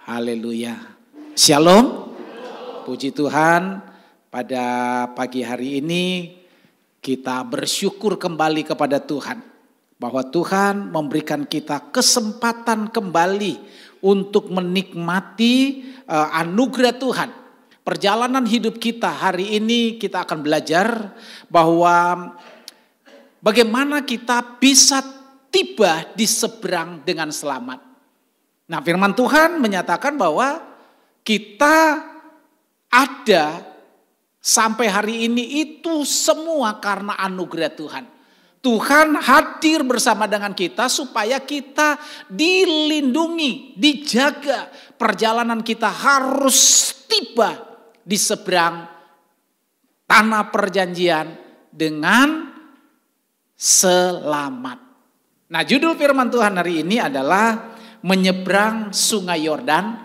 Haleluya. Shalom. Puji Tuhan, pada pagi hari ini kita bersyukur kembali kepada Tuhan. Bahwa Tuhan memberikan kita kesempatan kembali untuk menikmati anugerah Tuhan. Perjalanan hidup kita hari ini kita akan belajar bahwa bagaimana kita bisa tiba di seberang dengan selamat. Nah, firman Tuhan menyatakan bahwa kita ada sampai hari ini itu semua karena anugerah Tuhan. Tuhan hadir bersama dengan kita supaya kita dilindungi, dijaga. Perjalanan kita harus tiba di seberang tanah perjanjian dengan selamat. Nah, judul firman Tuhan hari ini adalah menyeberang Sungai Yordan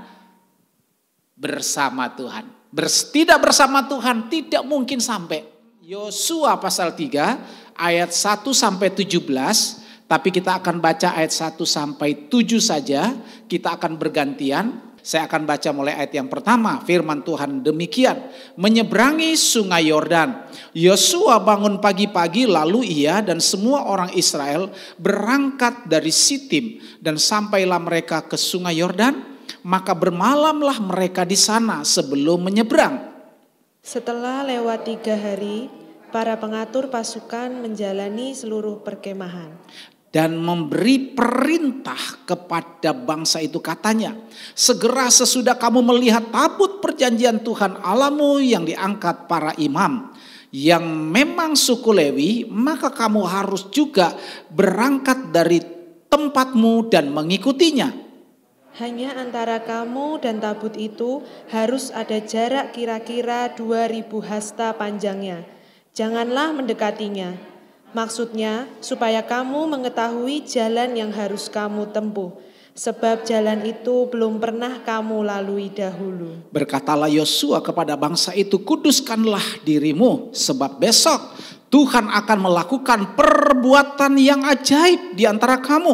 bersama Tuhan. Tidak bersama Tuhan tidak mungkin sampai. Yosua pasal 3 ayat 1 sampai 17, tapi kita akan baca ayat 1 sampai 7 saja. Kita akan bergantian. Saya akan baca mulai ayat yang pertama. Firman Tuhan demikian. Menyeberangi Sungai Yordan. Yosua bangun pagi-pagi, lalu ia dan semua orang Israel berangkat dari Sitim dan sampailah mereka ke Sungai Yordan. Maka bermalamlah mereka di sana sebelum menyeberang. Setelah lewat 3 hari, para pengatur pasukan menjalani seluruh perkemahan. Dan memberi perintah kepada bangsa itu, katanya, segera sesudah kamu melihat tabut perjanjian Tuhan Allahmu yang diangkat para imam, yang memang suku Lewi, maka kamu harus juga berangkat dari tempatmu dan mengikutinya. Hanya antara kamu dan tabut itu harus ada jarak kira-kira 2000 hasta panjangnya. Janganlah mendekatinya. Maksudnya supaya kamu mengetahui jalan yang harus kamu tempuh. Sebab jalan itu belum pernah kamu lalui dahulu. Berkatalah Yosua kepada bangsa itu, kuduskanlah dirimu, sebab besok Tuhan akan melakukan perbuatan yang ajaib di antara kamu.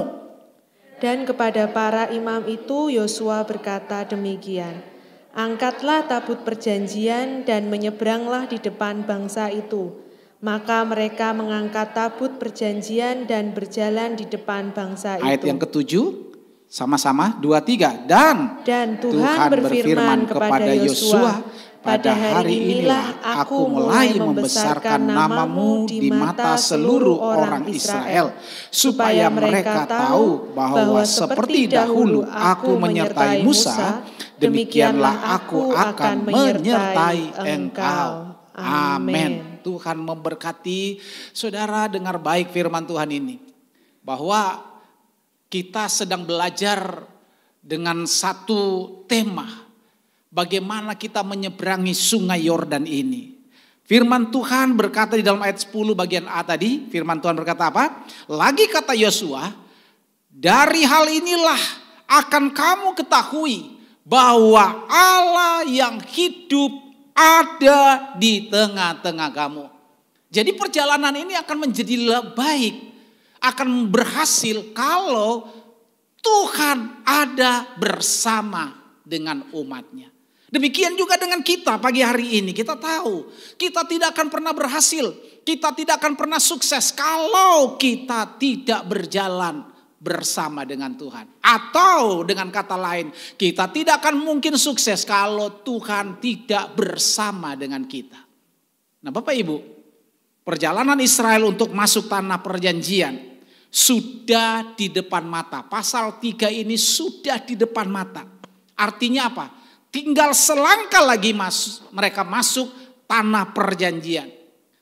Dan kepada para imam itu Yosua berkata demikian, angkatlah tabut perjanjian dan menyeberanglah di depan bangsa itu. Maka mereka mengangkat tabut perjanjian dan berjalan di depan bangsa itu. Ayat yang ke-7, sama-sama 2-3. Dan Tuhan berfirman kepada Yosua, pada hari inilah aku mulai membesarkan namamu di mata seluruh orang Israel, supaya mereka tahu bahwa seperti dahulu aku menyertai Musa, demikianlah aku akan menyertai engkau. Amin. Tuhan memberkati. Saudara, dengar baik firman Tuhan ini. Bahwa kita sedang belajar dengan satu tema. Bagaimana kita menyeberangi Sungai Yordan ini. Firman Tuhan berkata di dalam ayat 10 bagian A tadi. Firman Tuhan berkata apa? Lagi kata Yosua, dari hal inilah akan kamu ketahui bahwa Allah yang hidup ada di tengah-tengah kamu. Jadi perjalanan ini akan menjadi lebih baik, akan berhasil kalau Tuhan ada bersama dengan umatnya. Demikian juga dengan kita pagi hari ini. Kita tahu kita tidak akan pernah berhasil, kita tidak akan pernah sukses kalau kita tidak berjalan bersama dengan Tuhan. Atau dengan kata lain, kita tidak akan mungkin sukses kalau Tuhan tidak bersama dengan kita. Nah, Bapak Ibu, perjalanan Israel untuk masuk tanah perjanjian sudah di depan mata. Pasal 3 ini sudah di depan mata. Artinya apa? Tinggal selangkah lagi mereka masuk tanah perjanjian.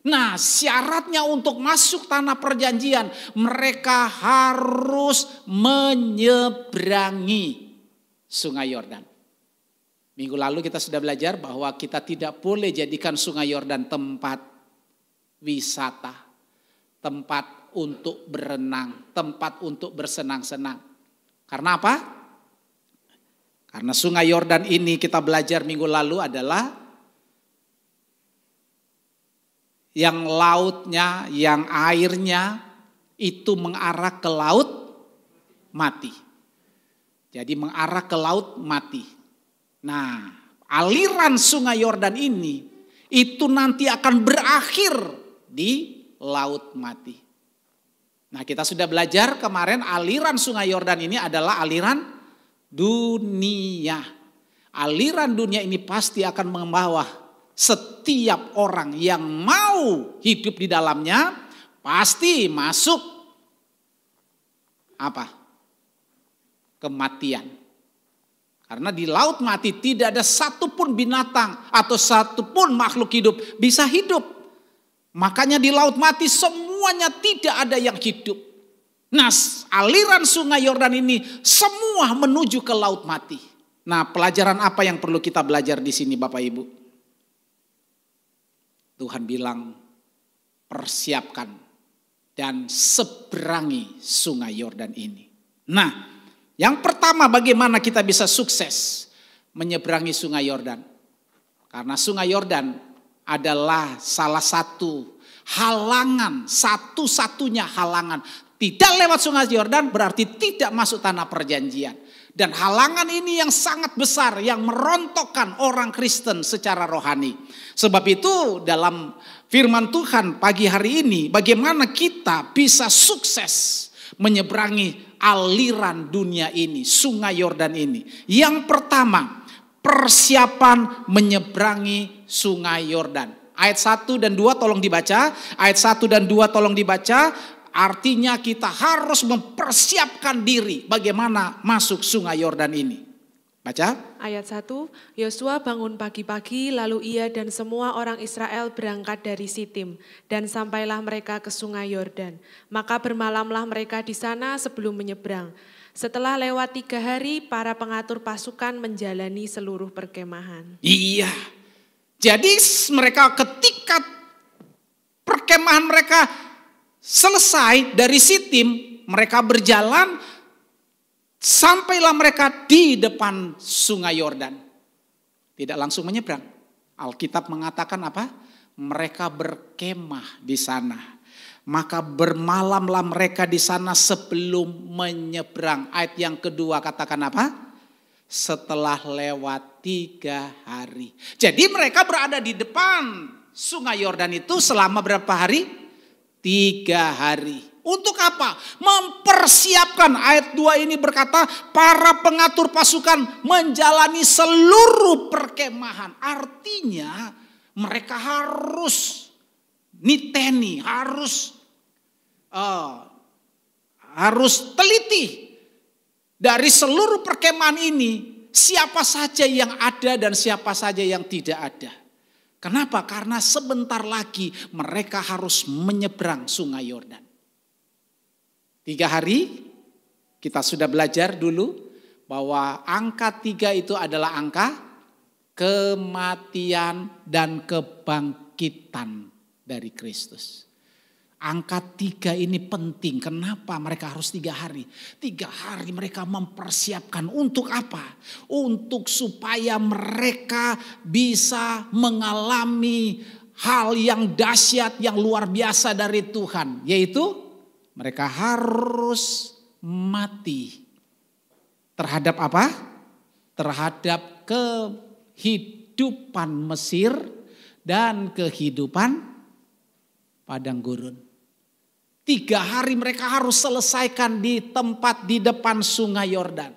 Nah, syaratnya untuk masuk tanah perjanjian, mereka harus menyeberangi Sungai Yordan. Minggu lalu kita sudah belajar bahwa kita tidak boleh jadikan Sungai Yordan tempat wisata, tempat untuk berenang, tempat untuk bersenang-senang. Karena apa? Karena Sungai Yordan ini kita belajar minggu lalu adalah yang lautnya, yang airnya itu mengarah ke laut mati. Jadi mengarah ke laut mati. Nah, aliran sungai Yordan ini itu nanti akan berakhir di laut mati. Nah, kita sudah belajar kemarin aliran sungai Yordan ini adalah aliran dunia. Aliran dunia ini pasti akan membawa setiap orang yang mau hidup di dalamnya pasti masuk apa? Kematian. Karena di laut mati tidak ada satupun binatang atau satupun makhluk hidup bisa hidup. Makanya di laut mati semuanya tidak ada yang hidup. Nah, aliran sungai Yordan ini semua menuju ke laut mati. Nah, pelajaran apa yang perlu kita belajar di sini Bapak Ibu? Tuhan bilang persiapkan dan seberangi sungai Yordan ini. Nah, yang pertama bagaimana kita bisa sukses menyeberangi sungai Yordan? Karena sungai Yordan adalah salah satu halangan, satu-satunya halangan. Tidak lewat sungai Yordan berarti tidak masuk tanah perjanjian. Dan halangan ini yang sangat besar yang merontokkan orang Kristen secara rohani. Sebab itu dalam firman Tuhan pagi hari ini bagaimana kita bisa sukses menyeberangi aliran dunia ini, sungai Yordan ini. Yang pertama, persiapan menyeberangi sungai Yordan. Ayat 1 dan 2 tolong dibaca. Ayat 1 dan 2 tolong dibaca. Artinya kita harus mempersiapkan diri bagaimana masuk sungai Yordan ini. Baca. Ayat 1, Yosua bangun pagi-pagi lalu ia dan semua orang Israel berangkat dari Sitim dan sampailah mereka ke sungai Yordan. Maka bermalamlah mereka di sana sebelum menyeberang. Setelah lewat 3 hari para pengatur pasukan menjalani seluruh perkemahan. Iya, jadi mereka ketika perkemahan mereka selesai dari Sitim, mereka berjalan sampailah mereka di depan sungai Yordan. Tidak langsung menyeberang. Alkitab mengatakan apa? Mereka berkemah di sana. Maka bermalamlah mereka di sana sebelum menyeberang. Ayat yang kedua katakan apa? Setelah lewat 3 hari. Jadi mereka berada di depan sungai Yordan itu selama berapa hari? 3 hari. Untuk apa? Mempersiapkan. Ayat 2 ini berkata para pengatur pasukan menjalani seluruh perkemahan. Artinya mereka harus niteni, harus teliti. Dari seluruh perkemahan ini siapa saja yang ada dan siapa saja yang tidak ada. Kenapa? Karena sebentar lagi mereka harus menyeberang sungai Yordan. 3 hari kita sudah belajar dulu bahwa angka 3 itu adalah angka kematian dan kebangkitan dari Kristus. Angka 3 ini penting. Kenapa mereka harus 3 hari? 3 hari mereka mempersiapkan untuk apa? Untuk supaya mereka bisa mengalami hal yang dahsyat, yang luar biasa dari Tuhan. Yaitu mereka harus mati. Terhadap apa? Terhadap kehidupan Mesir dan kehidupan padang gurun. 3 hari mereka harus selesaikan di tempat di depan sungai Yordan.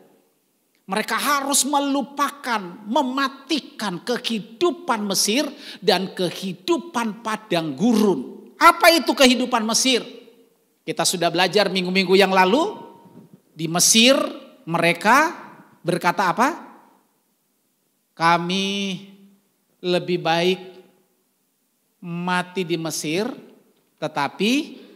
Mereka harus melupakan, mematikan kehidupan Mesir dan kehidupan padang gurun. Apa itu kehidupan Mesir? Kita sudah belajar minggu-minggu yang lalu. Di Mesir mereka berkata apa? Kami lebih baik mati di Mesir tetapi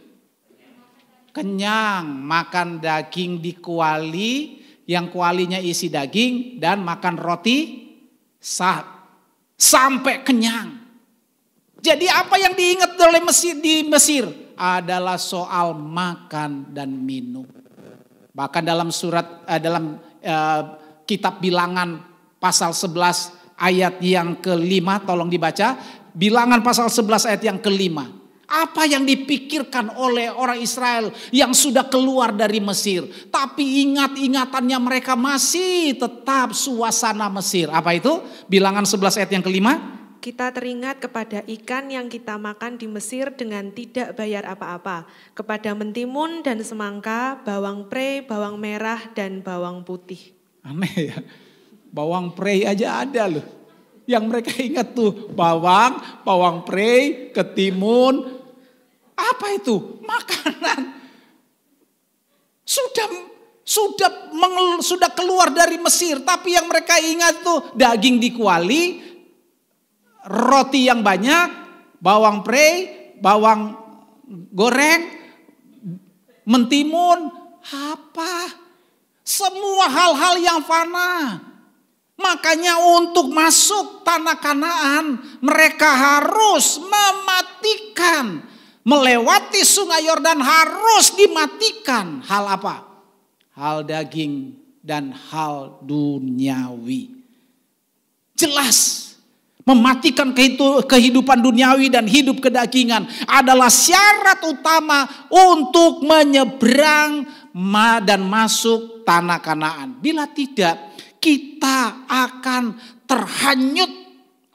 kenyang, makan daging di kuali, yang kualinya isi daging, dan makan roti sampai kenyang. Jadi apa yang diingat oleh di Mesir adalah soal makan dan minum. Bahkan dalam kitab Bilangan pasal 11 ayat yang ke-5 tolong dibaca. Bilangan pasal 11 ayat yang kelima. Apa yang dipikirkan oleh orang Israel yang sudah keluar dari Mesir. Tapi ingatannya mereka masih tetap suasana Mesir. Apa itu? Bilangan 11 ayat yang kelima. Kita teringat kepada ikan yang kita makan di Mesir dengan tidak bayar apa-apa. Kepada mentimun dan semangka, bawang prei, bawang merah, dan bawang putih. Aneh ya. Bawang prei aja ada loh. Yang mereka ingat tuh bawang prei, ketimun. Apa itu? Makanan. Sudah keluar dari Mesir. Tapi yang mereka ingat tuh daging di kuali, roti yang banyak, bawang prei, bawang goreng, mentimun. Apa? Semua hal-hal yang fana. Makanya untuk masuk tanah Kanaan mereka harus mematikan. Melewati sungai Yordan harus dimatikan. Hal apa? Hal daging dan hal duniawi. Jelas. Mematikan kehidupan duniawi dan hidup kedagingan adalah syarat utama untuk menyeberang dan masuk tanah Kanaan. Bila tidak, kita akan terhanyut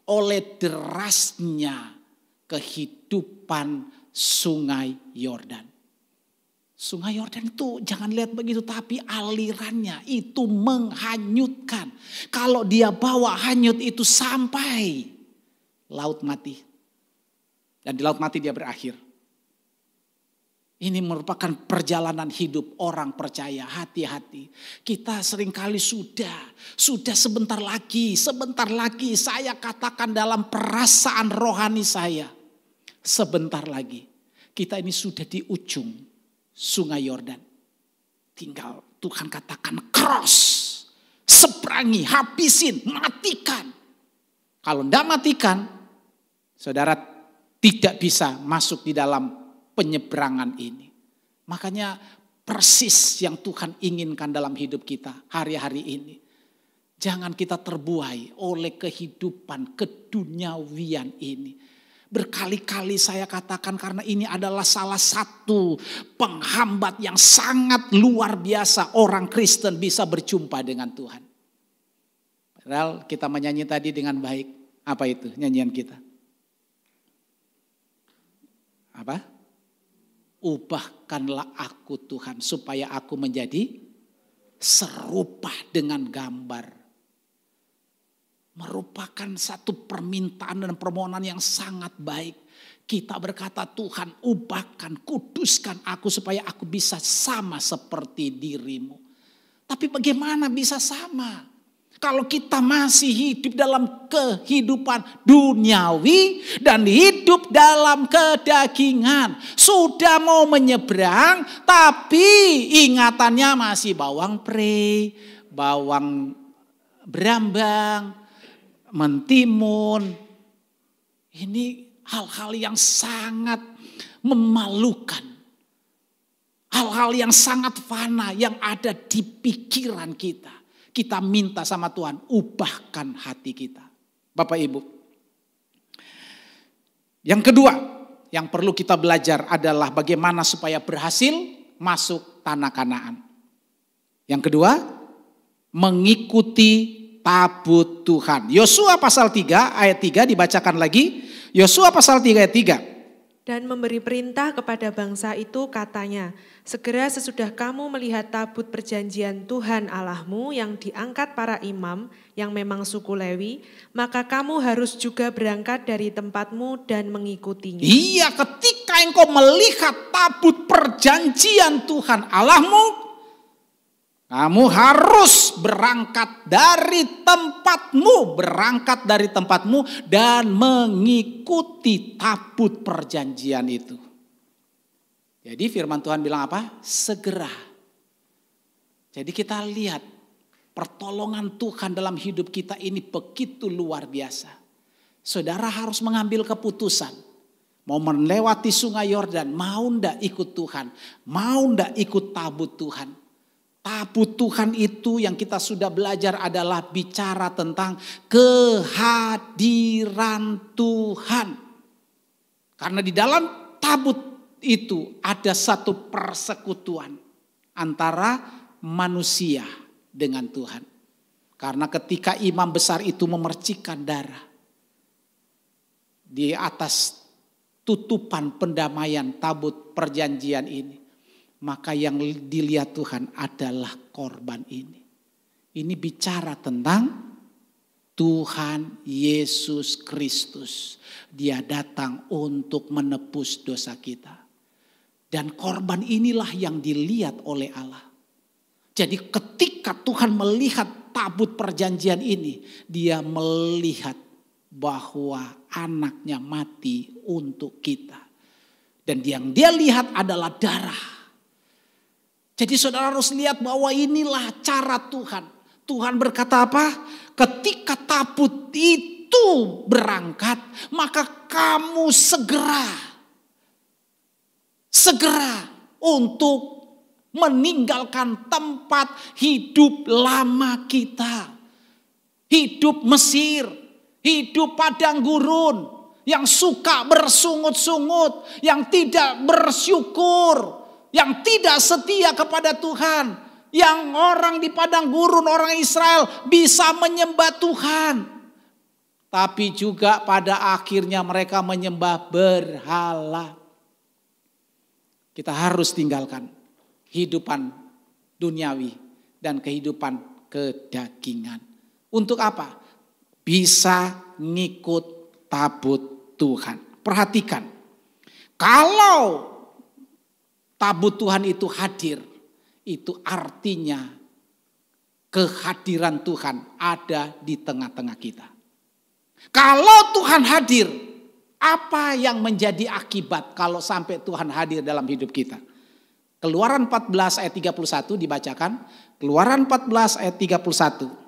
oleh derasnya kehidupan sungai Yordan. Sungai Yordan itu jangan lihat begitu, tapi alirannya itu menghanyutkan. Kalau dia bawa hanyut itu sampai laut mati. Dan di laut mati dia berakhir. Ini merupakan perjalanan hidup orang percaya. Hati-hati. Kita seringkali sudah sebentar lagi saya katakan dalam perasaan rohani saya. Sebentar lagi kita ini sudah di ujung sungai Yordan. Tinggal Tuhan katakan cross, seberangi, habisin, matikan. Kalau tidak matikan, saudara tidak bisa masuk di dalam penyeberangan ini. Makanya persis yang Tuhan inginkan dalam hidup kita hari-hari ini. Jangan kita terbuai oleh kehidupan keduniawian ini. Berkali-kali saya katakan karena ini adalah salah satu penghambat yang sangat luar biasa orang Kristen bisa berjumpa dengan Tuhan. Padahal kita menyanyi tadi dengan baik. Apa itu nyanyian kita? Apa? Ubahkanlah aku Tuhan supaya aku menjadi serupa dengan gambar. Merupakan satu permintaan dan permohonan yang sangat baik. Kita berkata, Tuhan ubahkan, kuduskan aku supaya aku bisa sama seperti dirimu. Tapi bagaimana bisa sama? Kalau kita masih hidup dalam kehidupan duniawi dan hidup dalam kedagingan. Sudah mau menyeberang tapi ingatannya masih bawang prei, bawang brambang, mentimun. Ini hal-hal yang sangat memalukan. Hal-hal yang sangat fana yang ada di pikiran kita. Kita minta sama Tuhan, ubahkan hati kita. Bapak Ibu. Yang kedua yang perlu kita belajar adalah bagaimana supaya berhasil masuk tanah Kanaan. Yang kedua, mengikuti tabut Tuhan. Yosua pasal 3 ayat 3 dibacakan lagi. Yosua pasal 3 ayat 3. Dan memberi perintah kepada bangsa itu katanya, segera sesudah kamu melihat tabut perjanjian Tuhan Allahmu yang diangkat para imam yang memang suku Lewi, maka kamu harus juga berangkat dari tempatmu dan mengikutinya. Iya, ketika engkau melihat tabut perjanjian Tuhan Allahmu, kamu harus berangkat dari tempatmu dan mengikuti tabut perjanjian itu. Jadi firman Tuhan bilang apa? Segera. Jadi kita lihat pertolongan Tuhan dalam hidup kita ini begitu luar biasa. Saudara harus mengambil keputusan. Mau melewati sungai Yordan, mau ndak ikut Tuhan, mau ndak ikut tabut Tuhan. Tabut Tuhan itu yang kita sudah belajar adalah bicara tentang kehadiran Tuhan. Karena di dalam tabut itu ada satu persekutuan antara manusia dengan Tuhan. Karena ketika imam besar itu memercikkan darah di atas tutupan pendamaian tabut perjanjian ini, maka yang dilihat Tuhan adalah korban ini. Ini bicara tentang Tuhan Yesus Kristus. Dia datang untuk menebus dosa kita. Dan korban inilah yang dilihat oleh Allah. Jadi ketika Tuhan melihat tabut perjanjian ini, dia melihat bahwa anaknya mati untuk kita. Dan yang dia lihat adalah darah. Jadi saudara harus lihat bahwa inilah cara Tuhan. Tuhan berkata apa? Ketika tabut itu berangkat, maka kamu segera untuk meninggalkan tempat hidup lama kita. Hidup Mesir, hidup padang gurun, yang suka bersungut-sungut, yang tidak bersyukur, yang tidak setia kepada Tuhan, yang orang di padang gurun, orang Israel bisa menyembah Tuhan, tapi juga pada akhirnya mereka menyembah berhala. Kita harus tinggalkan kehidupan duniawi dan kehidupan kedagingan. Untuk apa? Bisa ngikut tabut Tuhan. Perhatikan, kalau tabut Tuhan itu hadir, itu artinya kehadiran Tuhan ada di tengah-tengah kita. Kalau Tuhan hadir, apa yang menjadi akibat kalau sampai Tuhan hadir dalam hidup kita? Keluaran 14 ayat 31 dibacakan. Keluaran 14 ayat 31.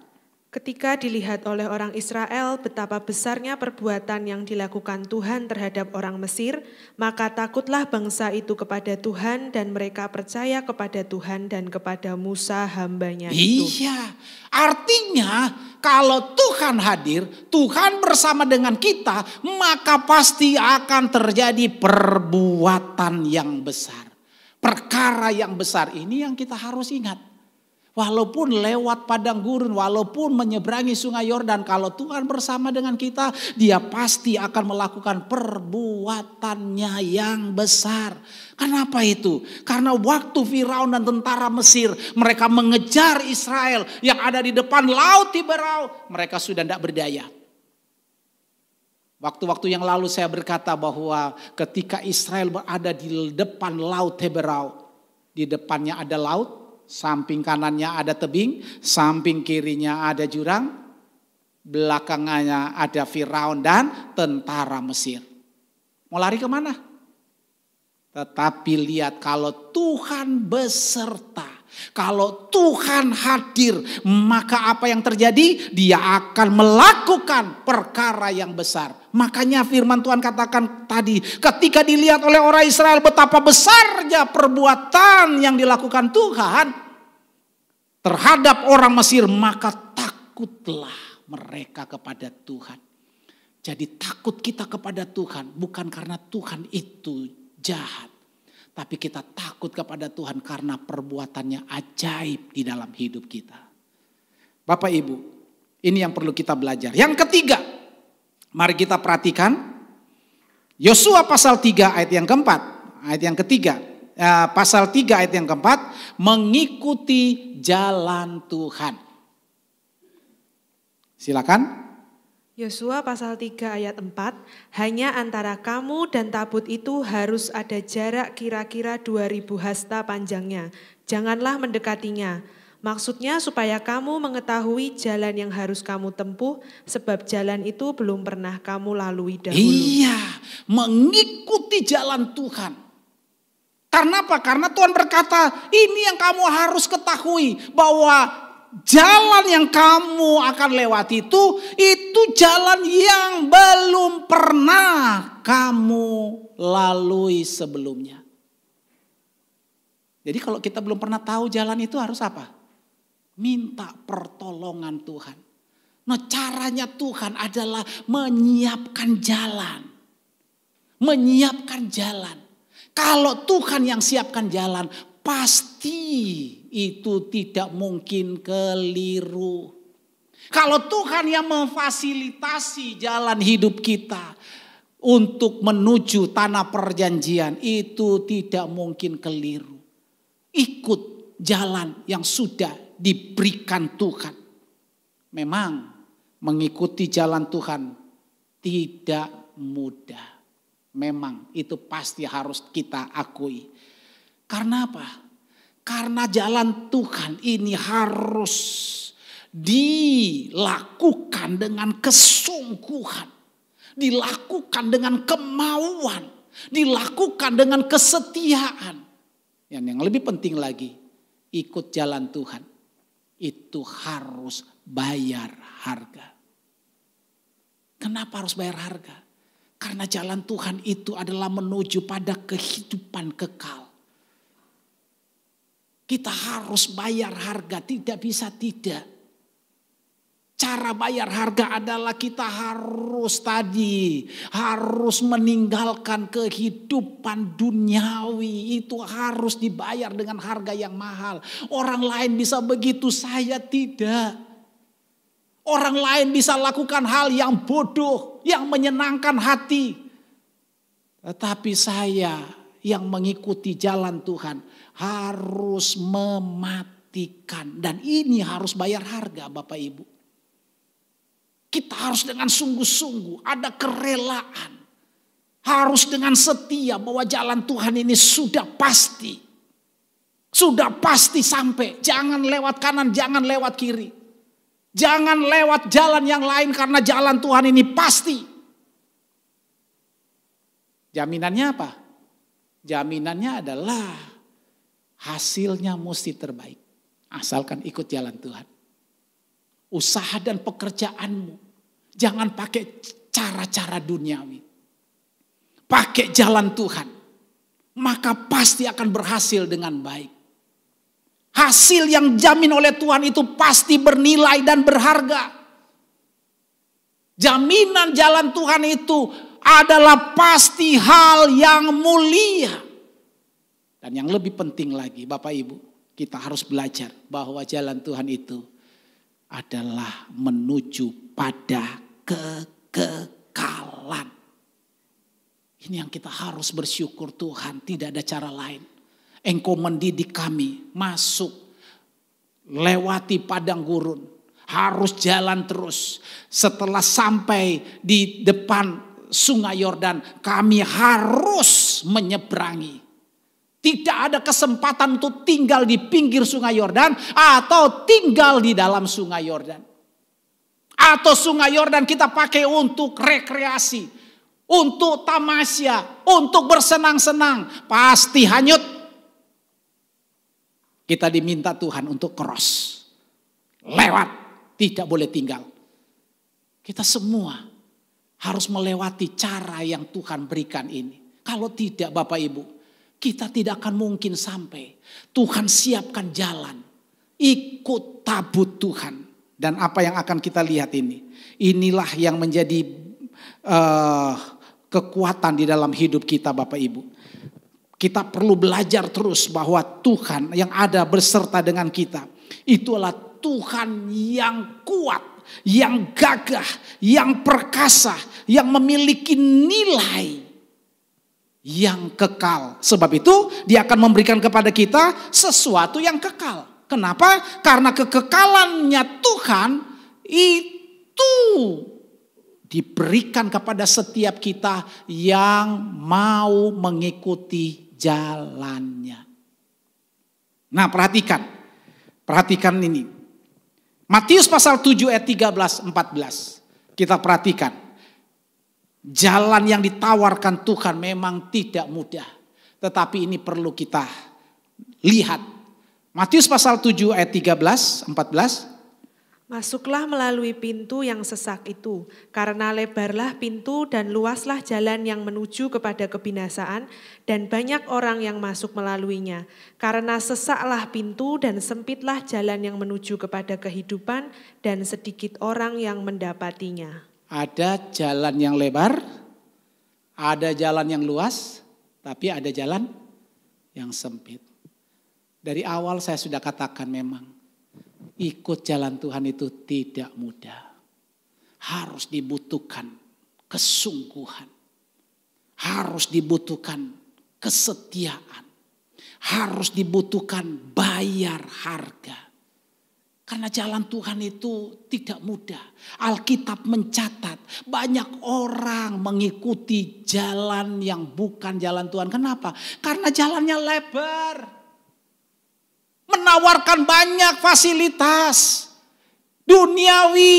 Ketika dilihat oleh orang Israel betapa besarnya perbuatan yang dilakukan Tuhan terhadap orang Mesir, maka takutlah bangsa itu kepada Tuhan dan mereka percaya kepada Tuhan dan kepada Musa hambanya itu. Iya, artinya kalau Tuhan hadir, Tuhan bersama dengan kita, maka pasti akan terjadi perbuatan yang besar. Perkara yang besar ini yang kita harus ingat. Walaupun lewat padang gurun, walaupun menyeberangi sungai Yordan, kalau Tuhan bersama dengan kita, dia pasti akan melakukan perbuatannya yang besar. Kenapa itu? Karena waktu Firaun dan tentara Mesir, mereka mengejar Israel yang ada di depan laut Tiberau, mereka sudah tidak berdaya. Waktu-waktu yang lalu saya berkata bahwa ketika Israel berada di depan laut Tiberau, di depannya ada laut, samping kanannya ada tebing, samping kirinya ada jurang, belakangnya ada Firaun dan tentara Mesir. Mau lari kemana? Tetapi lihat, kalau Tuhan beserta, kalau Tuhan hadir, maka apa yang terjadi? Dia akan melakukan perkara yang besar. Makanya firman Tuhan katakan tadi, ketika dilihat oleh orang Israel betapa besarnya perbuatan yang dilakukan Tuhan terhadap orang Mesir, maka takutlah mereka kepada Tuhan. Jadi takut kita kepada Tuhan bukan karena Tuhan itu jahat, tapi kita takut kepada Tuhan karena perbuatannya ajaib di dalam hidup kita. Bapak Ibu, ini yang perlu kita belajar. Yang ketiga, mari kita perhatikan Yosua pasal 3 ayat yang keempat. Ayat yang ketiga, pasal 3 ayat yang keempat, mengikuti jalan Tuhan. Silakan. Yosua pasal 3 ayat 4, hanya antara kamu dan tabut itu harus ada jarak kira-kira 2000 hasta panjangnya. Janganlah mendekatinya. Maksudnya supaya kamu mengetahui jalan yang harus kamu tempuh, sebab jalan itu belum pernah kamu lalui dahulu. Iya, mengikuti jalan Tuhan. Karena apa? Karena Tuhan berkata, ini yang kamu harus ketahui, bahwa jalan yang kamu akan lewati itu jalan yang belum pernah kamu lalui sebelumnya. Jadi kalau kita belum pernah tahu jalan itu harus apa? Minta pertolongan Tuhan. Nah, caranya Tuhan adalah menyiapkan jalan. Menyiapkan jalan. Kalau Tuhan yang siapkan jalan, pasti itu tidak mungkin keliru. Kalau Tuhan yang memfasilitasi jalan hidup kita untuk menuju tanah perjanjian, itu tidak mungkin keliru. Ikut jalan yang sudah diberikan Tuhan. Memang mengikuti jalan Tuhan tidak mudah. Memang itu pasti harus kita akui. Karena apa? Karena jalan Tuhan ini harus dilakukan dengan kesungguhan, dilakukan dengan kemauan, dilakukan dengan kesetiaan. Yang lebih penting lagi, ikut jalan Tuhan itu harus bayar harga. Kenapa harus bayar harga? Karena jalan Tuhan itu adalah menuju pada kehidupan kekal. Kita harus bayar harga, tidak bisa tidak. Cara bayar harga adalah kita harus meninggalkan kehidupan duniawi. Itu harus dibayar dengan harga yang mahal. Orang lain bisa begitu, saya tidak. Orang lain bisa lakukan hal yang bodoh, yang menyenangkan hati. Tetapi saya yang mengikuti jalan Tuhan harus mematikan. Dan ini harus bayar harga, Bapak Ibu. Kita harus dengan sungguh-sungguh, ada kerelaan. Harus dengan setia bahwa jalan Tuhan ini sudah pasti. Sudah pasti sampai. Jangan lewat kanan, jangan lewat kiri. Jangan lewat jalan yang lain karena jalan Tuhan ini pasti. Jaminannya apa? Jaminannya adalah hasilnya mesti terbaik. Asalkan ikut jalan Tuhan. Usaha dan pekerjaanmu jangan pakai cara-cara duniawi. Pakai jalan Tuhan. Maka pasti akan berhasil dengan baik. Hasil yang jamin oleh Tuhan itu pasti bernilai dan berharga. Jaminan jalan Tuhan itu adalah pasti hal yang mulia. Dan yang lebih penting lagi, Bapak Ibu, kita harus belajar bahwa jalan Tuhan itu adalah menuju pada kekekalan. Ini yang kita harus bersyukur, Tuhan, tidak ada cara lain. Engkau mendidik kami masuk, lewati padang gurun, harus jalan terus. Setelah sampai di depan Sungai Yordan, kami harus menyeberangi. Tidak ada kesempatan untuk tinggal di pinggir Sungai Yordan atau tinggal di dalam Sungai Yordan. Atau Sungai Yordan kita pakai untuk rekreasi, untuk tamasya, untuk bersenang-senang, pasti hanyut. Kita diminta Tuhan untuk cross, lewat, tidak boleh tinggal. Kita semua harus melewati cara yang Tuhan berikan ini. Kalau tidak, Bapak Ibu, kita tidak akan mungkin sampai. Tuhan siapkan jalan, ikut tabut Tuhan. Dan apa yang akan kita lihat ini? Inilah yang menjadi kekuatan di dalam hidup kita, Bapak Ibu. Kita perlu belajar terus bahwa Tuhan yang ada berserta dengan kita. Itulah Tuhan yang kuat, yang gagah, yang perkasa, yang memiliki nilai yang kekal. Sebab itu dia akan memberikan kepada kita sesuatu yang kekal. Kenapa? Karena kekekalannya Tuhan itu diberikan kepada setiap kita yang mau mengikuti jalannya. Nah, perhatikan ini. Matius pasal 7 ayat 13-14. Kita perhatikan. Jalan yang ditawarkan Tuhan memang tidak mudah. Tetapi ini perlu kita lihat. Matius pasal 7 ayat 13-14. Masuklah melalui pintu yang sesak itu, karena lebarlah pintu dan luaslah jalan yang menuju kepada kebinasaan, dan banyak orang yang masuk melaluinya. Karena sesaklah pintu dan sempitlah jalan yang menuju kepada kehidupan, dan sedikit orang yang mendapatinya. Ada jalan yang lebar, ada jalan yang luas, tapi ada jalan yang sempit. Dari awal saya sudah katakan memang, ikut jalan Tuhan itu tidak mudah. Harus dibutuhkan kesungguhan. Harus dibutuhkan kesetiaan. Harus dibutuhkan bayar harga. Karena jalan Tuhan itu tidak mudah. Alkitab mencatat banyak orang mengikuti jalan yang bukan jalan Tuhan. Kenapa? Karena jalannya lebar. Menawarkan banyak fasilitas duniawi,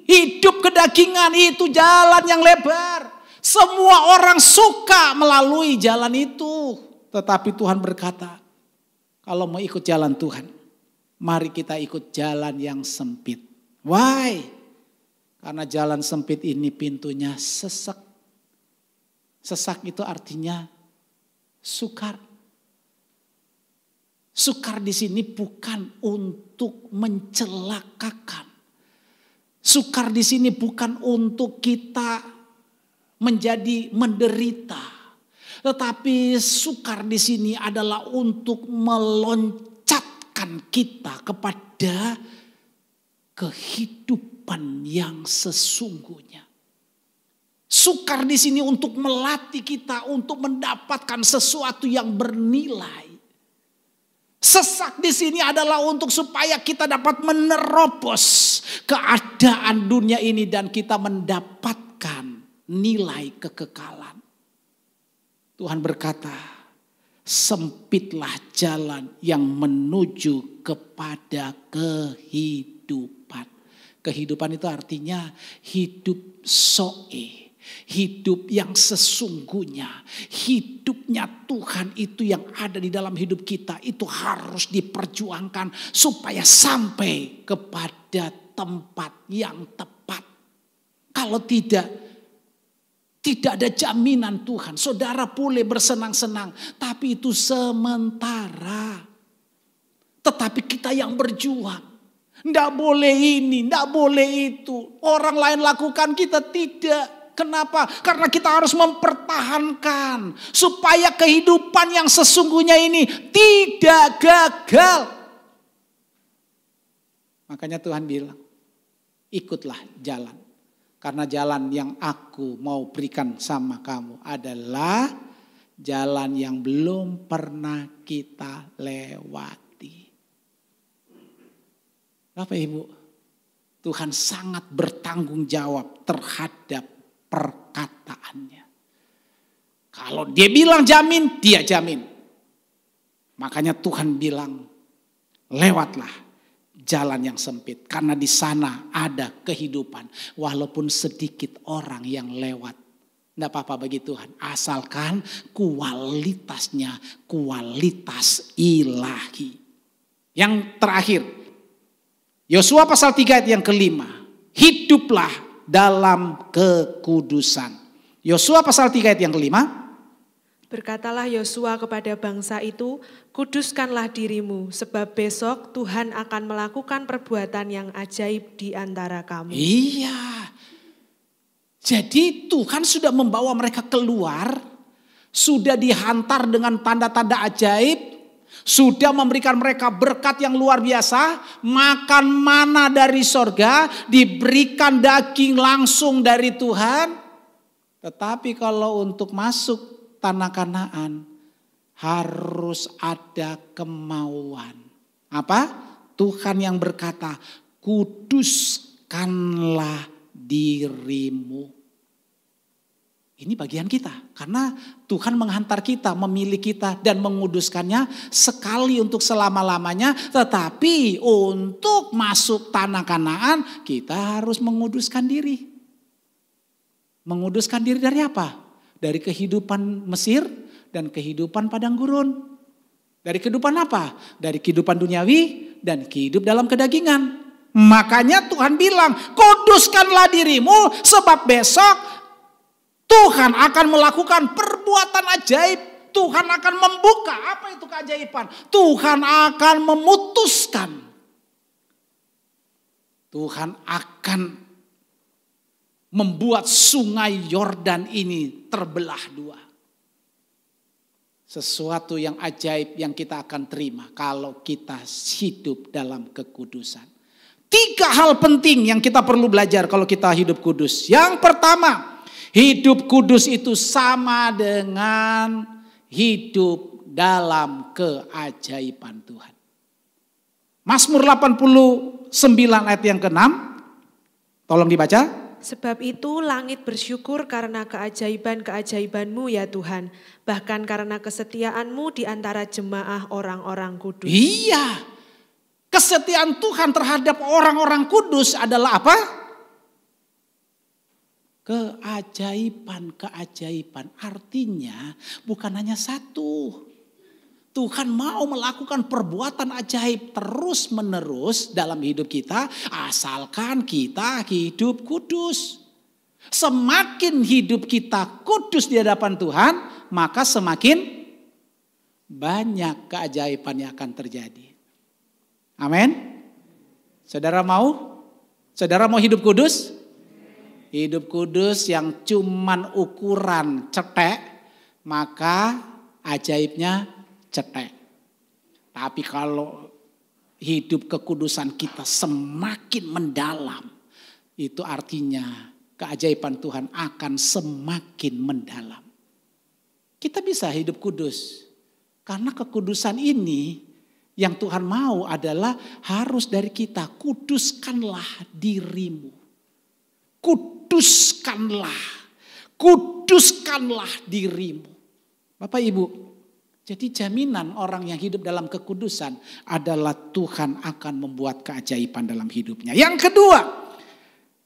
hidup kedagingan, itu jalan yang lebar. Semua orang suka melalui jalan itu. Tetapi Tuhan berkata, kalau mau ikut jalan Tuhan, mari kita ikut jalan yang sempit. Why? Karena jalan sempit ini pintunya sesak. Sesak itu artinya sukar. Sukar di sini bukan untuk mencelakakan. Sukar di sini bukan untuk kita menjadi menderita. Tetapi sukar di sini adalah untuk meloncatkan kita kepada kehidupan yang sesungguhnya. Sukar di sini untuk melatih kita untuk mendapatkan sesuatu yang bernilai. Sesak di sini adalah untuk supaya kita dapat menerobos keadaan dunia ini dan kita mendapatkan nilai kekekalan. Tuhan berkata, sempitlah jalan yang menuju kepada kehidupan. Kehidupan itu artinya hidup soe. Hidup yang sesungguhnya, hidupnya Tuhan itu yang ada di dalam hidup kita itu harus diperjuangkan supaya sampai kepada tempat yang tepat. Kalau tidak ada jaminan Tuhan. Saudara boleh bersenang-senang, tapi itu sementara. Tetapi kita yang berjuang, tidak boleh ini, tidak boleh itu. Orang lain lakukan, kita tidak. Kenapa? Karena kita harus mempertahankan supaya kehidupan yang sesungguhnya ini tidak gagal. Makanya Tuhan bilang, ikutlah jalan. Karena jalan yang aku mau berikan sama kamu adalah jalan yang belum pernah kita lewati. Bapak Ibu, Tuhan sangat bertanggung jawab terhadap perkataannya. Kalau dia bilang jamin, dia jamin. Makanya Tuhan bilang, lewatlah jalan yang sempit. Karena di sana ada kehidupan. Walaupun sedikit orang yang lewat. Tidak apa-apa bagi Tuhan. Asalkan kualitasnya kualitas ilahi. Yang terakhir. Yosua pasal 3 ayat yang kelima. Hiduplah dalam kekudusan. Yosua pasal 3 ayat yang kelima. Berkatalah Yosua kepada bangsa itu, kuduskanlah dirimu, sebab besok Tuhan akan melakukan perbuatan yang ajaib di antara kamu. Iya. Jadi Tuhan sudah membawa mereka keluar, sudah dihantar dengan tanda-tanda ajaib, sudah memberikan mereka berkat yang luar biasa, makan mana dari sorga, diberikan daging langsung dari Tuhan. Tetapi kalau untuk masuk tanah Kanaan harus ada kemauan. Apa? Tuhan yang berkata, kuduskanlah dirimu. Ini bagian kita, karena Tuhan menghantar kita, memilih kita dan menguduskannya sekali untuk selama-lamanya. Tetapi untuk masuk tanah Kanaan kita harus menguduskan diri. Menguduskan diri dari apa? Dari kehidupan Mesir dan kehidupan padang gurun. Dari kehidupan apa? Dari kehidupan duniawi dan hidup dalam kedagingan. Makanya Tuhan bilang, kuduskanlah dirimu sebab besok Tuhan akan melakukan perbuatan ajaib. Tuhan akan membuka, apa itu keajaiban? Tuhan akan memutuskan. Tuhan akan membuat sungai Yordan ini terbelah dua. Sesuatu yang ajaib yang kita akan terima kalau kita hidup dalam kekudusan. 3 hal penting yang kita perlu belajar kalau kita hidup kudus. Yang pertama, hidup kudus itu sama dengan hidup dalam keajaiban Tuhan. Mazmur 89 ayat yang ke-6. Tolong dibaca. Sebab itu langit bersyukur karena keajaiban-keajaiban-Mu ya Tuhan. Bahkan karena kesetiaan-Mu di antara jemaah orang-orang kudus. Iya. Kesetiaan Tuhan terhadap orang-orang kudus adalah apa? Keajaiban-keajaiban. Artinya bukan hanya satu. Tuhan mau melakukan perbuatan ajaib terus menerus dalam hidup kita. Asalkan kita hidup kudus. Semakin hidup kita kudus di hadapan Tuhan, maka semakin banyak keajaiban yang akan terjadi. Amin. Saudara mau? Saudara mau hidup kudus? Hidup kudus yang cuman ukuran cetek, maka ajaibnya cetek. Tapi kalau hidup kekudusan kita semakin mendalam, itu artinya keajaiban Tuhan akan semakin mendalam. Kita bisa hidup kudus karena kekudusan ini yang Tuhan mau adalah harus dari kita. Kuduskanlah dirimu. Kuduskanlah dirimu. Bapak Ibu, jadi jaminan orang yang hidup dalam kekudusan adalah Tuhan akan membuat keajaiban dalam hidupnya. Yang kedua,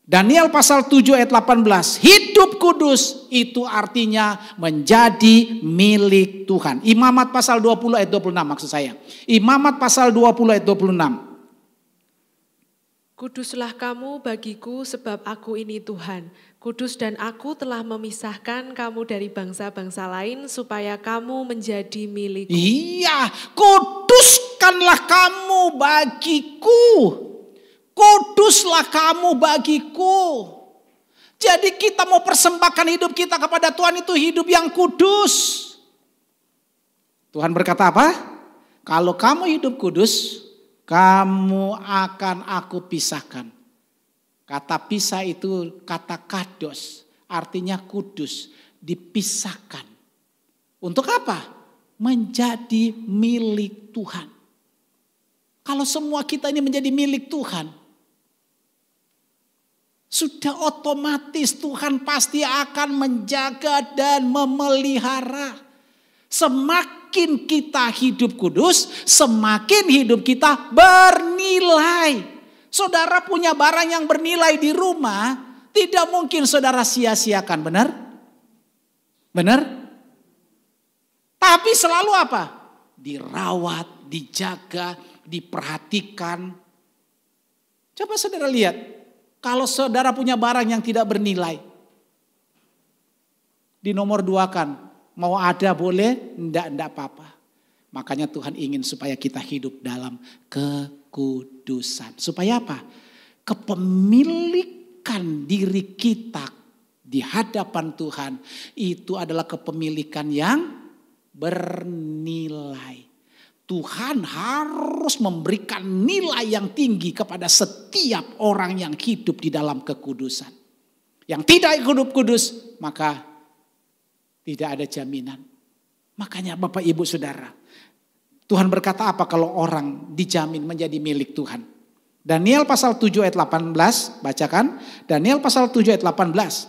Daniel pasal 7 ayat 18, hidup kudus itu artinya menjadi milik Tuhan. Imamat pasal 20 ayat 26 maksud saya. Imamat pasal 20 ayat 26. Kuduslah kamu bagiku sebab aku ini Tuhan. Kudus dan aku telah memisahkan kamu dari bangsa-bangsa lain supaya kamu menjadi milikku. Iya, kuduskanlah kamu bagiku. Kuduslah kamu bagiku. Jadi kita mau persembahkan hidup kita kepada Tuhan itu hidup yang kudus. Tuhan berkata apa? Kalau kamu hidup kudus, kamu akan aku pisahkan. Kata pisah itu kata kados, artinya kudus, dipisahkan. Untuk apa? Menjadi milik Tuhan. Kalau semua kita ini menjadi milik Tuhan, sudah otomatis Tuhan pasti akan menjaga dan memelihara. Semakin kita hidup kudus, semakin hidup kita bernilai. Saudara punya barang yang bernilai di rumah, tidak mungkin saudara sia-siakan, benar? Benar? Tapi selalu apa? Dirawat, dijaga, diperhatikan. Coba saudara lihat, kalau saudara punya barang yang tidak bernilai, dinomor duakan, mau ada boleh, enggak apa-apa. Makanya Tuhan ingin supaya kita hidup dalam kekudusan. Supaya apa? Kepemilikan diri kita di hadapan Tuhan itu adalah kepemilikan yang bernilai. Tuhan harus memberikan nilai yang tinggi kepada setiap orang yang hidup di dalam kekudusan. Yang tidak hidup kudus, maka tidak ada jaminan. Makanya Bapak Ibu Saudara, Tuhan berkata apa kalau orang dijamin menjadi milik Tuhan? Daniel pasal 7 ayat 18, bacakan. Daniel pasal 7 ayat 18.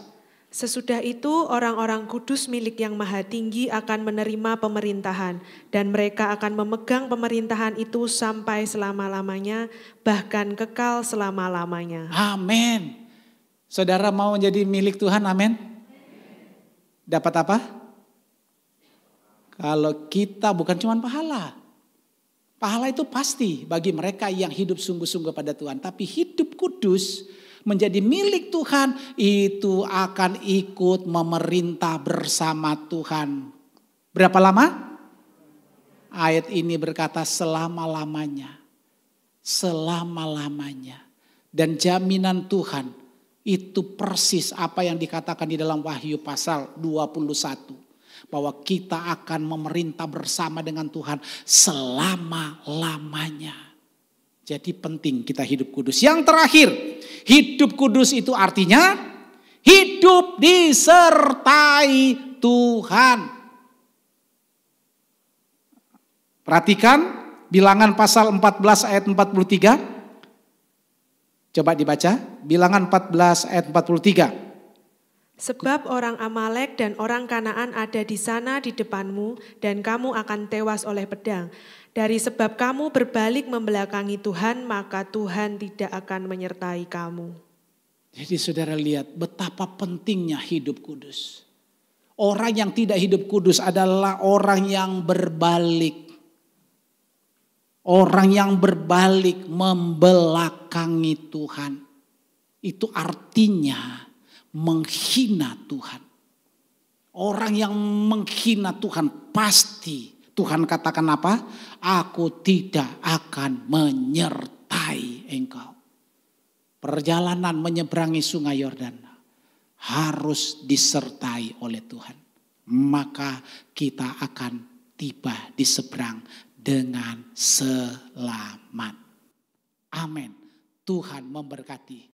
Sesudah itu orang-orang kudus milik yang maha tinggi akan menerima pemerintahan. Dan mereka akan memegang pemerintahan itu sampai selama-lamanya, bahkan kekal selama-lamanya. Amin. Saudara mau menjadi milik Tuhan, amin. Dapat apa? Kalau kita bukan cuma pahala. Pahala itu pasti bagi mereka yang hidup sungguh-sungguh pada Tuhan. Tapi hidup kudus menjadi milik Tuhan itu akan ikut memerintah bersama Tuhan. Berapa lama? Ayat ini berkata selama-lamanya. Selama-lamanya. Dan jaminan Tuhan itu persis apa yang dikatakan di dalam Wahyu pasal 21. Bahwa kita akan memerintah bersama dengan Tuhan selama-lamanya. Jadi penting kita hidup kudus. Yang terakhir, hidup kudus itu artinya hidup disertai Tuhan. Perhatikan Bilangan pasal 14 ayat 43. Coba dibaca, Bilangan 14 ayat 43. Sebab orang Amalek dan orang Kanaan ada di sana di depanmu dan kamu akan tewas oleh pedang. Dari sebab kamu berbalik membelakangi Tuhan, maka Tuhan tidak akan menyertai kamu. Jadi saudara lihat betapa pentingnya hidup kudus. Orang yang tidak hidup kudus adalah orang yang berbalik. Orang yang berbalik membelakangi Tuhan. Itu artinya menghina Tuhan. Orang yang menghina Tuhan pasti Tuhan katakan apa? Aku tidak akan menyertai engkau. Perjalanan menyeberangi sungai Yordan harus disertai oleh Tuhan. Maka kita akan tiba di seberang dengan selamat. Amin. Tuhan memberkati.